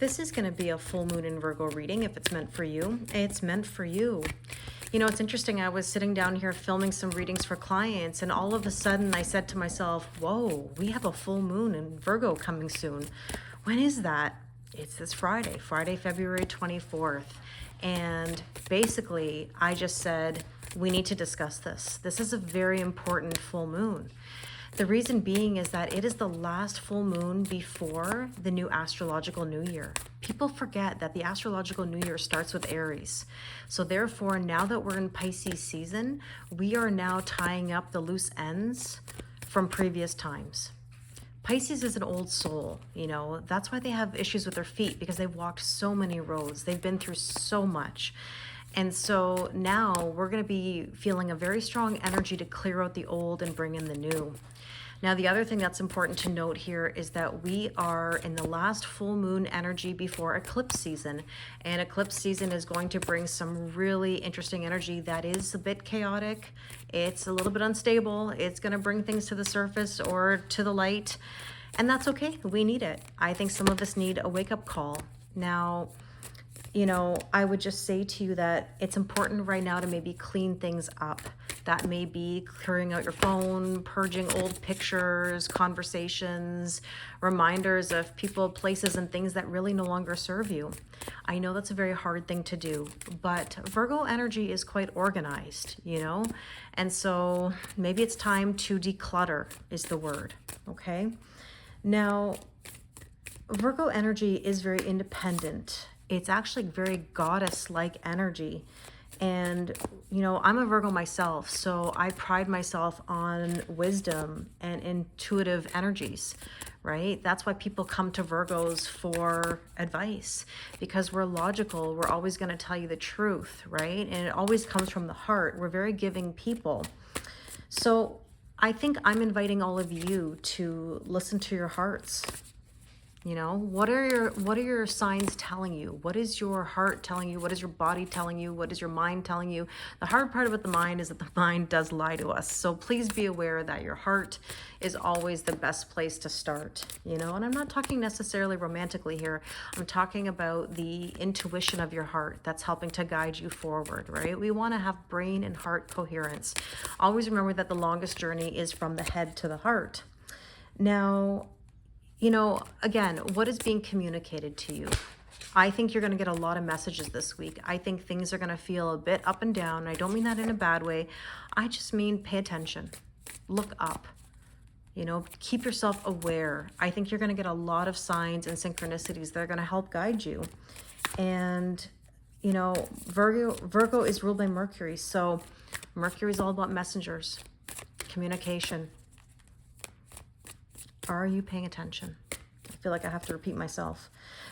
This is going to be a full moon in Virgo reading. If it's meant for you, it's meant for you. You know, it's interesting. I was sitting down here filming some readings for clients, and all of a sudden I said to myself, whoa, we have a full moon in Virgo coming soon. When is that? It's this Friday, February 24th. And basically, I just said, we need to discuss this. This is a very important full moon. The reason being is that it is the last full moon before the new astrological new year. People forget that the astrological new year starts with Aries. So therefore, now that we're in Pisces season, we are now tying up the loose ends from previous times. Pisces is an old soul, you know, that's why they have issues with their feet, because they've walked so many roads. They've been through so much. And so now we're going to be feeling a very strong energy to clear out the old and bring in the new. Now, the other thing that's important to note here is that we are in the last full moon energy before eclipse season. And eclipse season is going to bring some really interesting energy that is a bit chaotic. It's a little bit unstable. It's going to bring things to the surface or to the light. And that's okay. We need it. I think some of us need a wake-up call. Now, you know, I would just say to you that it's important right now to maybe clean things up. That may be clearing out your phone, purging old pictures, conversations, reminders of people, places, and things that really no longer serve you. I know that's a very hard thing to do, but Virgo energy is quite organized, you know? And so maybe it's time to declutter is the word, okay? Now, Virgo energy is very independent. It's actually very goddess-like energy. And, you know, I'm a Virgo myself, so I pride myself on wisdom and intuitive energies, right? That's why people come to Virgos for advice, because we're logical. We're always going to tell you the truth, right? And it always comes from the heart. We're very giving people. So I think I'm inviting all of you to listen to your hearts. You know, what are your signs telling you? What is your heart telling you? What is your body telling you? What is your mind telling you? The hard part about the mind is that the mind does lie to us. So please be aware that your heart is always the best place to start, you know? And I'm not talking necessarily romantically here. I'm talking about the intuition of your heart that's helping to guide you forward, right? We want to have brain and heart coherence. Always remember that the longest journey is from the head to the heart. Now, you know, again, what is being communicated to you? I think you're going to get a lot of messages this week. I think things are going to feel a bit up and down. I don't mean that in a bad way. I just mean pay attention. Look up. You know, keep yourself aware. I think you're going to get a lot of signs and synchronicities that are going to help guide you. And, you know, Virgo is ruled by Mercury. So Mercury is all about messengers, communication. Are you paying attention? I feel like I have to repeat myself.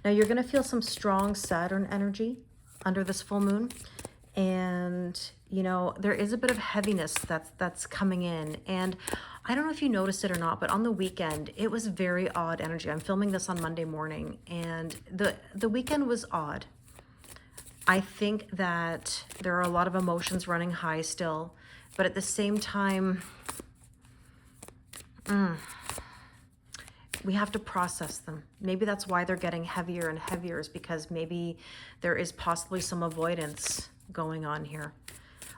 Now, you're going to feel some strong Saturn energy under this full moon. And, you know, there is a bit of heaviness that's coming in. And I don't know if you noticed it or not, but on the weekend, it was very odd energy. I'm filming this on Monday morning, and the weekend was odd. I think that there are a lot of emotions running high still, but at the same time, we have to process them. Maybe that's why they're getting heavier and heavier, is because maybe there is possibly some avoidance going on here.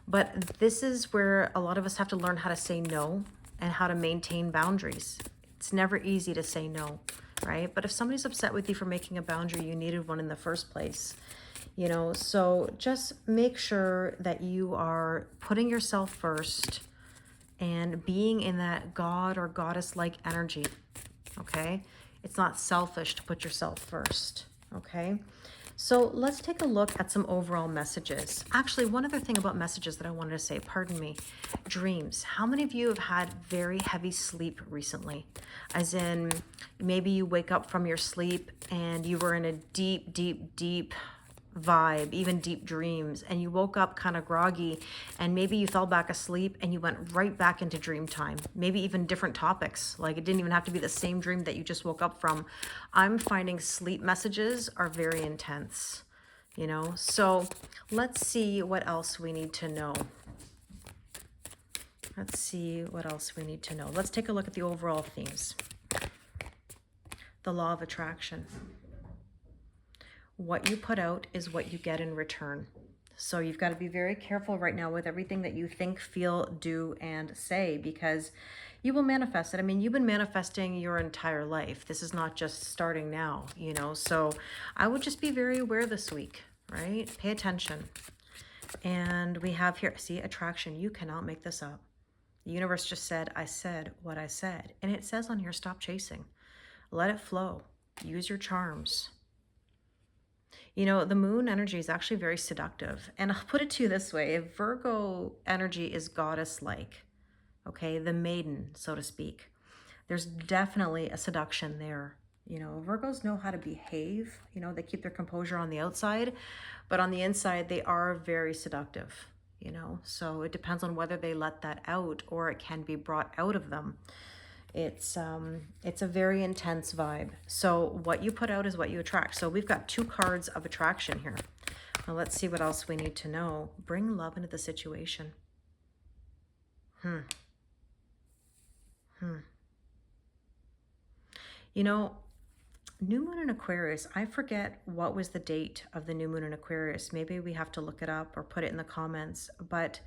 But this is where a lot of us have to learn how to say no and how to maintain boundaries. It's never easy to say no, right? But if somebody's upset with you for making a boundary, you needed one in the first place, you know? So just make sure that you are putting yourself first and being in that God or goddess-like energy. Okay, it's not selfish to put yourself first. Okay, so let's take a look at some overall messages. Actually, one other thing about messages that I wanted to say, pardon me, dreams. How many of you have had very heavy sleep recently? As in, maybe you wake up from your sleep and you were in a deep, deep, deep vibe, even deep dreams, and you woke up kind of groggy, and maybe you fell back asleep and you went right back into dream time, maybe even different topics. Like, it didn't even have to be the same dream that you just woke up from. I'm finding sleep messages are very intense, you know? So let's see what else we need to know. Let's see what else we need to know. Let's take a look at the overall themes. The law of attraction. what you put out is what you get in return. So you've got to be very careful right now with everything that you think, feel, do, and say, because you will manifest it. I mean, you've been manifesting your entire life. This is not just starting now, you know. So I would just be very aware this week, right? Pay attention. And we have here, see, attraction. You cannot make this up. The universe just said what I said. And it says on here, stop chasing. Let it flow. Use your charms. You know, the moon energy is actually very seductive. And I'll put it to you this way. If Virgo energy is goddess-like, okay, the maiden, so to speak, there's definitely a seduction there. You know, Virgos know how to behave. You know, they keep their composure on the outside, but on the inside, they are very seductive, you know. So it depends on whether they let that out or it can be brought out of them. It's a very intense vibe. So what you put out is what you attract. So we've got 2 cards of attraction here. Now let's see what else we need to know. Bring love into the situation. You know, new moon in Aquarius, I forget what was the date of the new moon in Aquarius. Maybe we have to look it up or put it in the comments. But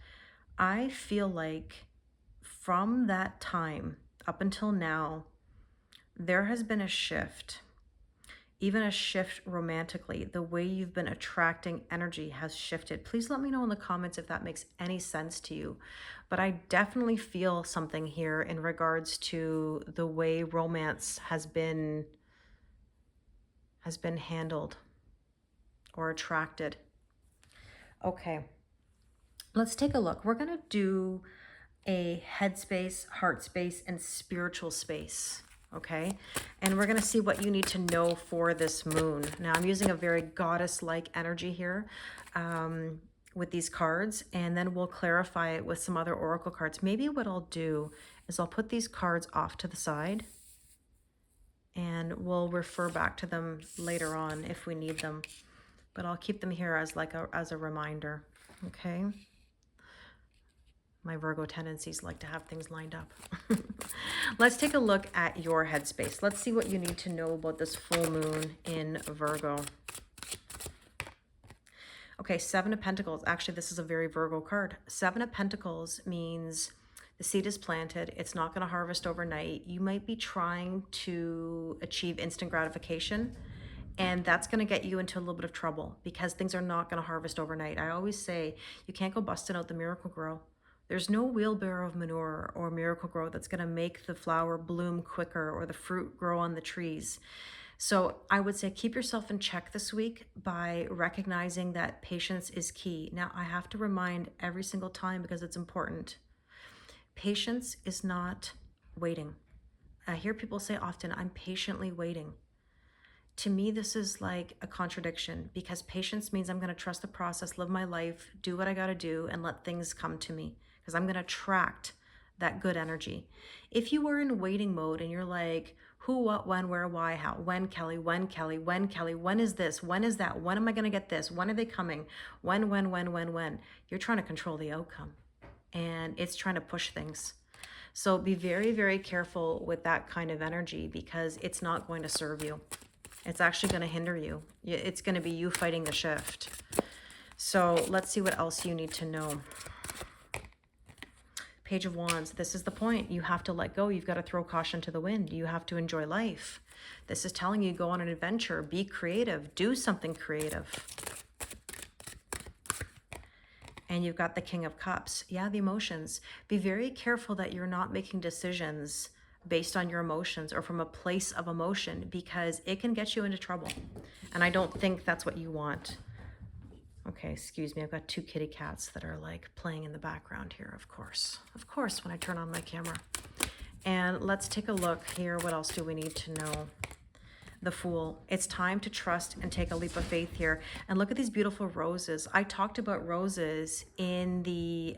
I feel like from that time up until now, there has been a shift, even a shift romantically. The way you've been attracting energy has shifted. Please let me know in the comments if that makes any sense to you. But I definitely feel something here in regards to the way romance has been handled or attracted. Okay, let's take a look. We're going to do a head space, heart space, and spiritual space, okay? And we're going to see what you need to know for this moon. Now, I'm using a very goddess-like energy here with these cards, and then we'll clarify it with some other oracle cards. Maybe what I'll do is I'll put these cards off to the side, and we'll refer back to them later on if we need them. But I'll keep them here as a reminder, okay? My Virgo tendencies like to have things lined up. Let's take a look at your headspace. Let's see what you need to know about this full moon in Virgo. Okay, 7 of Pentacles. Actually, this is a very Virgo card. 7 of Pentacles means the seed is planted. It's not going to harvest overnight. You might be trying to achieve instant gratification, and that's going to get you into a little bit of trouble because things are not going to harvest overnight. I always say you can't go busting out the miracle grow. There's no wheelbarrow of manure or miracle grow that's going to make the flower bloom quicker or the fruit grow on the trees. So I would say keep yourself in check this week by recognizing that patience is key. Now, I have to remind every single time because it's important. Patience is not waiting. I hear people say often, I'm patiently waiting. To me, this is like a contradiction because patience means I'm going to trust the process, live my life, do what I got to do, and let things come to me because I'm going to attract that good energy. If you were in waiting mode and you're like, who, what, when, where, why, how, when, Kelly, when, Kelly, when, Kelly, when is this, when is that, when am I going to get this, when are they coming, when, you're trying to control the outcome and it's trying to push things. So be very, very careful with that kind of energy because it's not going to serve you. It's actually going to hinder you. It's going to be you fighting the shift. So let's see what else you need to know. Page of Wands. This is the point. You have to let go. You've got to throw caution to the wind. You have to enjoy life. This is telling you go on an adventure. Be creative. Do something creative. And you've got the King of Cups. Yeah, the emotions. Be very careful that you're not making decisions based on your emotions or from a place of emotion because it can get you into trouble. And I don't think that's what you want. Okay, excuse me. I've got 2 kitty cats that are like playing in the background here, of course. Of course, when I turn on my camera. And let's take a look here. What else do we need to know? The Fool. It's time to trust and take a leap of faith here. And look at these beautiful roses. I talked about roses in the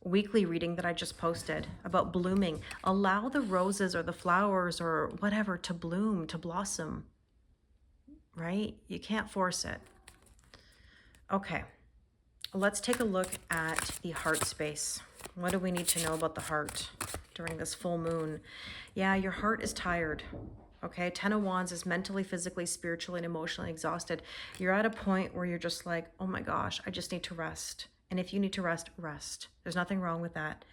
weekly reading that I just posted about blooming. Allow the roses or the flowers or whatever to bloom, to blossom, right? You can't force it. Okay, let's take a look at the heart space. What do we need to know about the heart during this full moon? Yeah, your heart is tired. Okay, 10 of Wands is mentally, physically, spiritually, and emotionally exhausted. You're at a point where you're just like, oh my gosh, I just need to rest. And if you need to rest, rest. There's nothing wrong with that.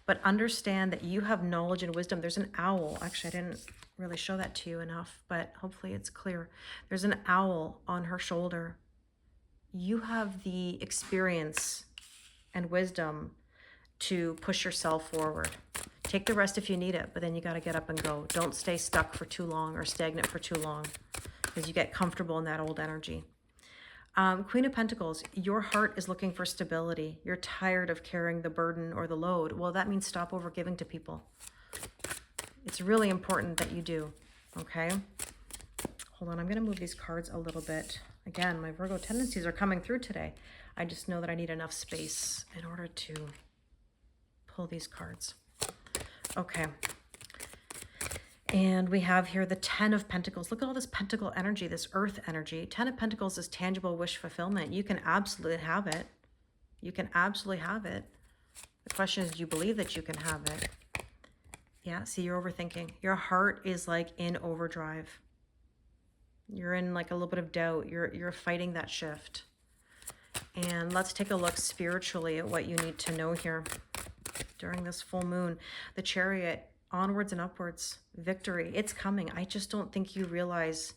But understand that you have knowledge and wisdom. There's an owl. Actually, I didn't really show that to you enough, but hopefully it's clear. There's an owl on her shoulder. You have the experience and wisdom to push yourself forward. Take the rest if you need it, but then you got to get up and go. Don't stay stuck for too long or stagnant for too long, because you get comfortable in that old energy. Queen of Pentacles, your heart is looking for stability. You're tired of carrying the burden or the load. Well, that means stop over giving to people. It's really important that you do, okay? Hold on, I'm going to move these cards a little bit. Again, my Virgo tendencies are coming through today. I just know that I need enough space in order to pull these cards. Okay. And we have here the 10 of Pentacles. Look at all this pentacle energy, this earth energy. 10 of Pentacles is tangible wish fulfillment. You can absolutely have it. You can absolutely have it. The question is, do you believe that you can have it? Yeah, see, you're overthinking. Your heart is like in overdrive. You're in like a little bit of doubt. You're fighting that shift. And let's take a look spiritually at what you need to know here during this full moon. The Chariot, onwards and upwards, victory. It's coming. I just don't think you realize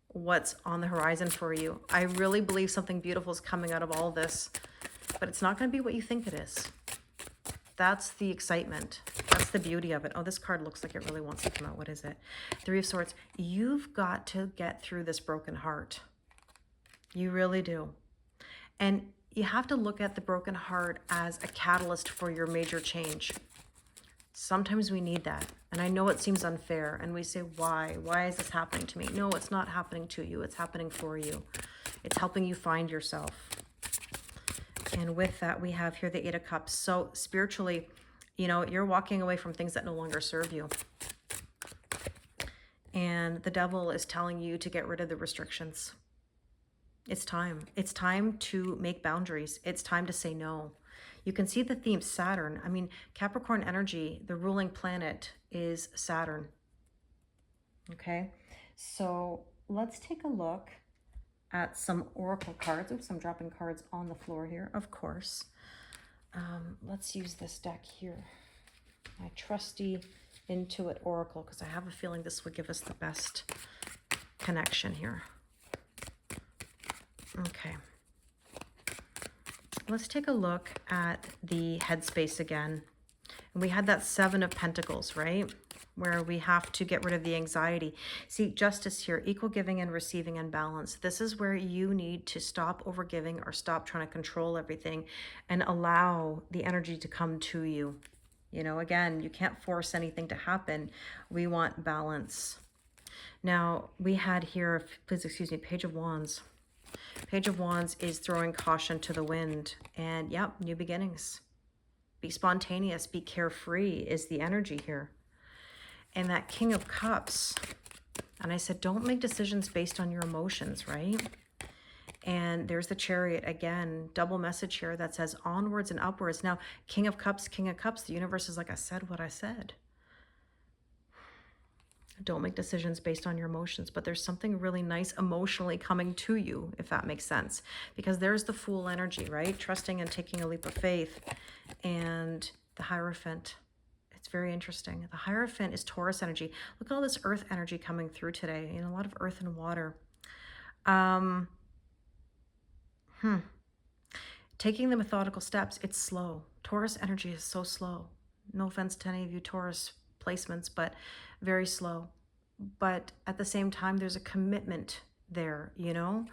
what's on the horizon for you. I really believe something beautiful is coming out of all this, but it's not going to be what you think it is. That's the excitement. That's the beauty of it. Oh, this card looks like it really wants to come out. What is it? Three of Swords. You've got to get through this broken heart. You really do. And you have to look at the broken heart as a catalyst for your major change. Sometimes we need that. And I know it seems unfair. And we say, why? Why is this happening to me? No, it's not happening to you. It's happening for you. It's helping you find yourself. And with that, we have here the Eight of Cups. So spiritually, you know, you're walking away from things that no longer serve you. And the devil is telling you to get rid of the restrictions. It's time. It's time to make boundaries. It's time to say no. You can see the theme, Saturn. I mean, Capricorn energy, the ruling planet is Saturn. Okay, so let's take a look at some oracle cards. Oops, I'm dropping cards on the floor here, of course. Let's use this deck here. My trusty Intuit Oracle, because I have a feeling this would give us the best connection here. Okay. Let's take a look at the headspace again. And we had that Seven of Pentacles, right? Where we have to get rid of the anxiety. See, justice here, equal giving and receiving and balance. This is where you need to stop overgiving or stop trying to control everything and allow the energy to come to you. You know, again, you can't force anything to happen. We want balance. Now, we had here, please excuse me, Page of Wands. Page of Wands is throwing caution to the wind. And yep, new beginnings. Be spontaneous, be carefree is the energy here. And that King of Cups. And I said, don't make decisions based on your emotions, right? And there's the Chariot again, double message here that says onwards and upwards. Now, King of Cups, the universe is like, I said what I said. Don't make decisions based on your emotions, but there's something really nice emotionally coming to you, if that makes sense. Because there's the Fool energy, right? Trusting and taking a leap of faith. And the Hierophant. It's very interesting. The Hierophant is Taurus energy. Look at all this earth energy coming through today. You know, a lot of earth and water. Taking the methodical steps, it's slow. Taurus energy is so slow. No offense to any of you Taurus placements, but very slow. But at the same time, there's a commitment there, you know,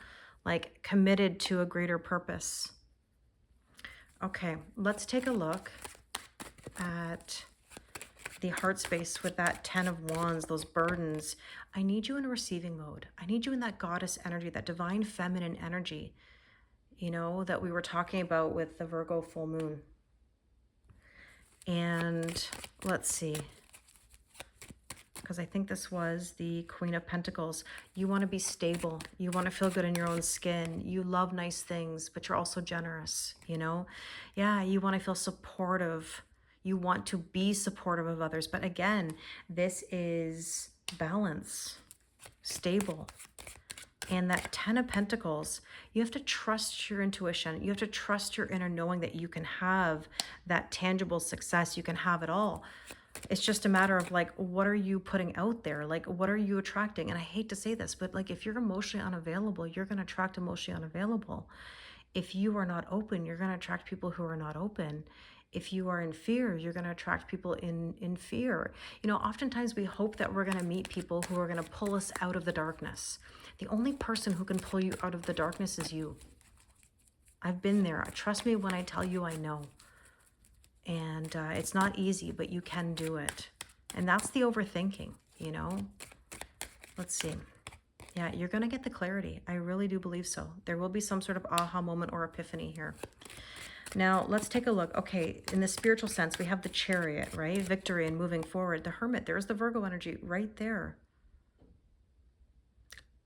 like committed to a greater purpose. Okay, let's take a look at the heart space with that 10 of Wands, those burdens. I need you in a receiving mode. I need you in that goddess energy, that divine feminine energy, you know, that we were talking about with the Virgo full moon. And let's see, because I think this was the Queen of Pentacles. You want to be stable. You want to feel good in your own skin. You love nice things, but you're also generous, you know? Yeah, you want to feel supportive. You want to be supportive of others. But again, this is balance, stable. And that 10 of Pentacles, you have to trust your intuition. You have to trust your inner knowing that you can have that tangible success. You can have it all. It's just a matter of like, what are you putting out there? Like, what are you attracting? And I hate to say this, but like, if you're emotionally unavailable, you're going to attract emotionally unavailable. If you are not open, you're going to attract people who are not open. If you are in fear, you're going to attract people in fear. You know, oftentimes we hope that we're going to meet people who are going to pull us out of the darkness. The only person who can pull you out of the darkness is you. I've been there. Trust me when I tell you I know. And it's not easy, but you can do it. And that's the overthinking, you know. Let's see. Yeah, you're going to get the clarity. I really do believe so. There will be some sort of aha moment or epiphany here. Now, let's take a look. Okay, in the spiritual sense, we have the Chariot, right? Victory and moving forward. The Hermit, there's the Virgo energy right there.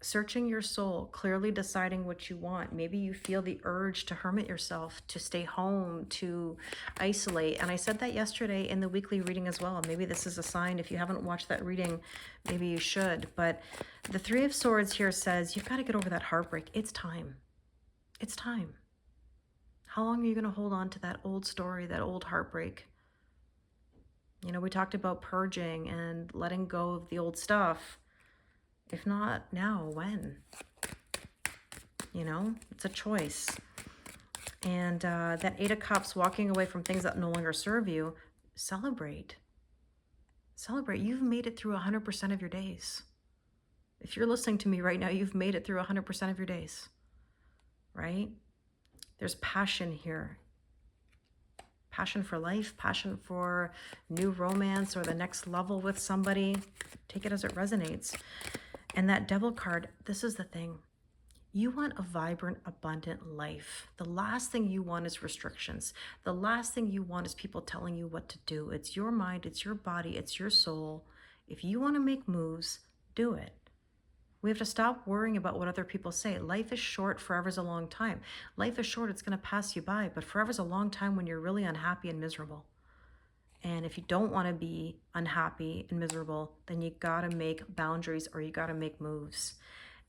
Searching your soul, clearly deciding what you want. Maybe you feel the urge to hermit yourself, to stay home, to isolate. And I said that yesterday in the weekly reading as well. Maybe this is a sign. If you haven't watched that reading, maybe you should. But the Three of Swords here says, you've got to get over that heartbreak. It's time. It's time. How long are you going to hold on to that old story, that old heartbreak? You know, we talked about purging and letting go of the old stuff. If not now, when? You know, it's a choice. And that Eight of Cups, walking away from things that no longer serve you, celebrate. Celebrate. You've made it through 100% of your days. If you're listening to me right now, you've made it through 100% of your days, right? There's passion here. Passion for life, passion for new romance or the next level with somebody. Take it as it resonates. And that Devil card, this is the thing. You want a vibrant, abundant life. The last thing you want is restrictions. The last thing you want is people telling you what to do. It's your mind, it's your body, it's your soul. If you want to make moves, do it. We have to stop worrying about what other people say. Life is short, forever's a long time. Life is short, it's going to pass you by, but forever's a long time when you're really unhappy and miserable. And if you don't want to be unhappy and miserable, then you got to make boundaries or you got to make moves.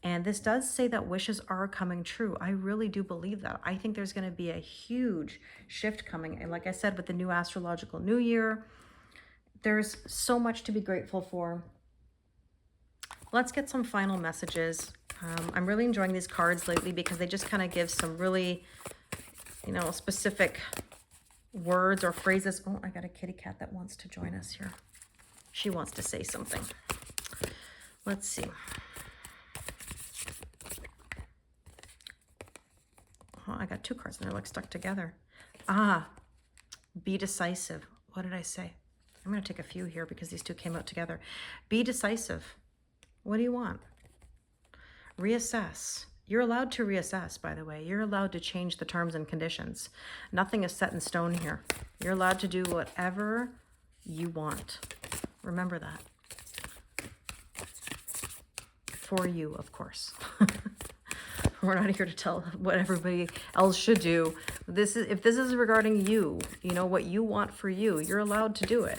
And this does say that wishes are coming true. I really do believe that. I think there's going to be a huge shift coming. And like I said, with the new astrological new year, there's so much to be grateful for. Let's get some final messages. I'm really enjoying these cards lately because they just kind of give some really, you know, specific words or phrases. Oh, I got a kitty cat that wants to join us here. She wants to say something. Let's see. Oh, I got two cards and they're like stuck together. Ah, be decisive. What did I say? I'm going to take a few here because these two came out together. Be decisive. What do you want? Reassess. You're allowed to reassess, by the way. You're allowed to change the terms and conditions. Nothing is set in stone here. You're allowed to do whatever you want. Remember that. For you, of course. We're not here to tell what everybody else should do. If this is regarding you, you know, what you want for you, you're allowed to do it.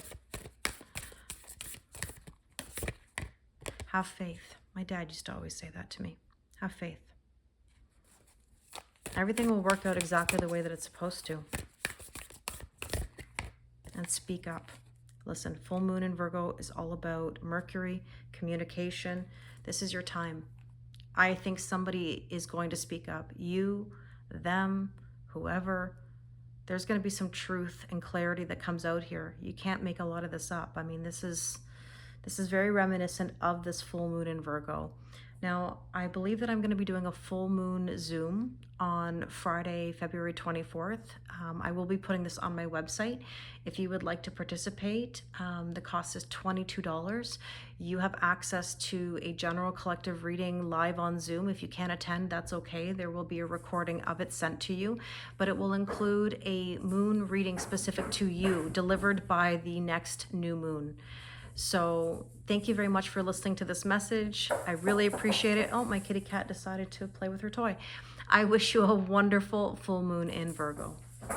Have faith. My dad used to always say that to me. Have faith. Everything will work out exactly the way that it's supposed to. And speak up. Listen, full moon in Virgo is all about Mercury, communication. This is your time. I think somebody is going to speak up. You, them, whoever. There's going to be some truth and clarity that comes out here. You can't make a lot of this up. I mean, this is very reminiscent of this full moon in Virgo. Now, I believe that I'm going to be doing a full moon Zoom on Friday, February 24th. I will be putting this on my website. If you would like to participate, the cost is $22. You have access to a general collective reading live on Zoom. If you can't attend, that's okay. There will be a recording of it sent to you, but it will include a moon reading specific to you, delivered by the next new moon. So thank you very much for listening to this message. I really appreciate it. Oh, my kitty cat decided to play with her toy. I wish you a wonderful full moon in Virgo.